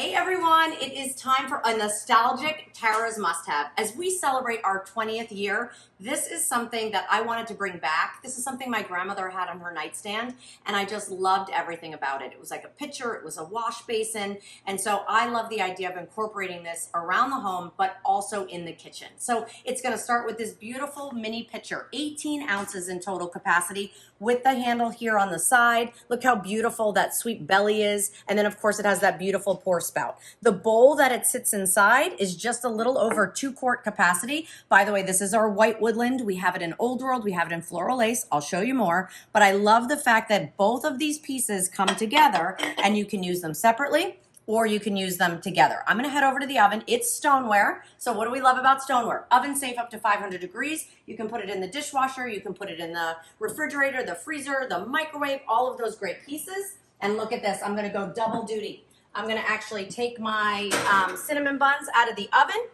Hey everyone, it is time for a nostalgic Tara's must-have. As we celebrate our 20th year, this is something that I wanted to bring back. This is something my grandmother had on her nightstand, and I just loved everything about it. It was like a pitcher, it was a wash basin, and so I love the idea of incorporating this around the home, but also in the kitchen. So it's gonna start with this beautiful mini pitcher, 18 ounces in total capacity, with the handle here on the side. Look how beautiful that sweet belly is, and then of course it has that beautiful pour spout. The bowl that it sits inside is just a little over 2-quart capacity. By the way, this is our white woodland. We have it in Old World, we have it in floral lace. I'll show you more, but I love the fact that both of these pieces come together and you can use them separately or you can use them together. I'm gonna head over to the oven. It's stoneware. So what do we love about stoneware? Oven safe up to 500 degrees. You can put it in the dishwasher, you can put it in the refrigerator, the freezer, the microwave, all of those great pieces. And look at this, I'm gonna go double duty. I'm gonna actually take my cinnamon buns out of the oven.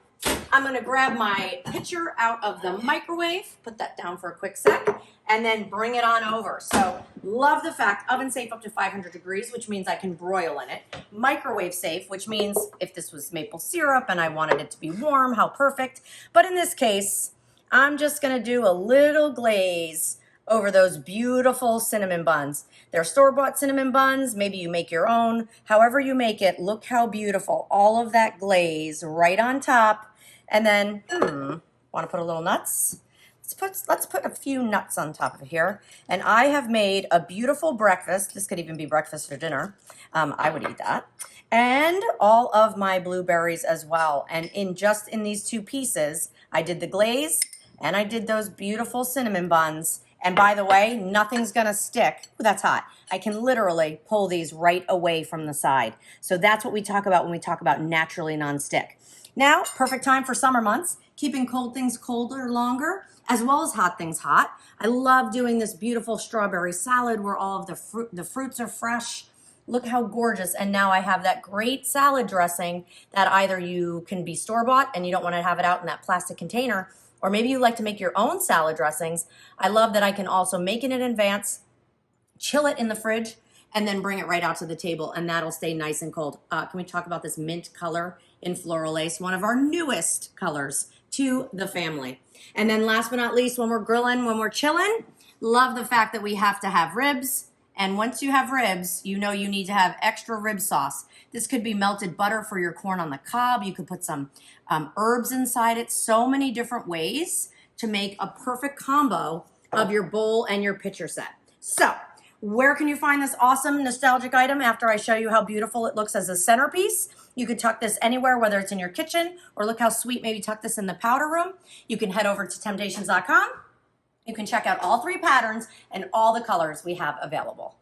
I'm gonna grab my pitcher out of the microwave, put that down for a quick sec, and then bring it on over. So love the fact, oven safe up to 500 degrees, which means I can broil in it. Microwave safe, which means if this was maple syrup and I wanted it to be warm, how perfect. But in this case, I'm just gonna do a little glaze over those beautiful cinnamon buns. They're store-bought cinnamon buns. Maybe you make your own. However you make it, look how beautiful. All of that glaze right on top. And then, want to put a little nuts? Let's put a few nuts on top of here. And I have made a beautiful breakfast. This could even be breakfast or dinner. I would eat that. And all of my blueberries as well. And in these two pieces, I did the glaze and I did those beautiful cinnamon buns. And by the way, nothing's gonna stick. Ooh, that's hot. I can literally pull these right away from the side. So that's what we talk about when we talk about naturally non-stick. Now, perfect time for summer months, keeping cold things colder longer, as well as hot things hot. I love doing this beautiful strawberry salad where all of the fruits are fresh. Look how gorgeous. And now I have that great salad dressing that either you can be store-bought and you don't wanna have it out in that plastic container, or maybe you like to make your own salad dressings. I love that I can also make it in advance, chill it in the fridge, and then bring it right out to the table, and that'll stay nice and cold. Can we talk about this mint color in floral lace? One of our newest colors to the family. And then last but not least, when we're grilling, when we're chilling, love the fact that we have to have ribs. And once you have ribs, you know you need to have extra rib sauce. This could be melted butter for your corn on the cob. You could put some herbs inside it. So many different ways to make a perfect combo of your bowl and your pitcher set. So where can you find this awesome nostalgic item after I show you how beautiful it looks as a centerpiece? You could tuck this anywhere, whether it's in your kitchen, or look how sweet, maybe tuck this in the powder room. You can head over to Temp-tations.com. You can check out all 3 patterns and all the colors we have available.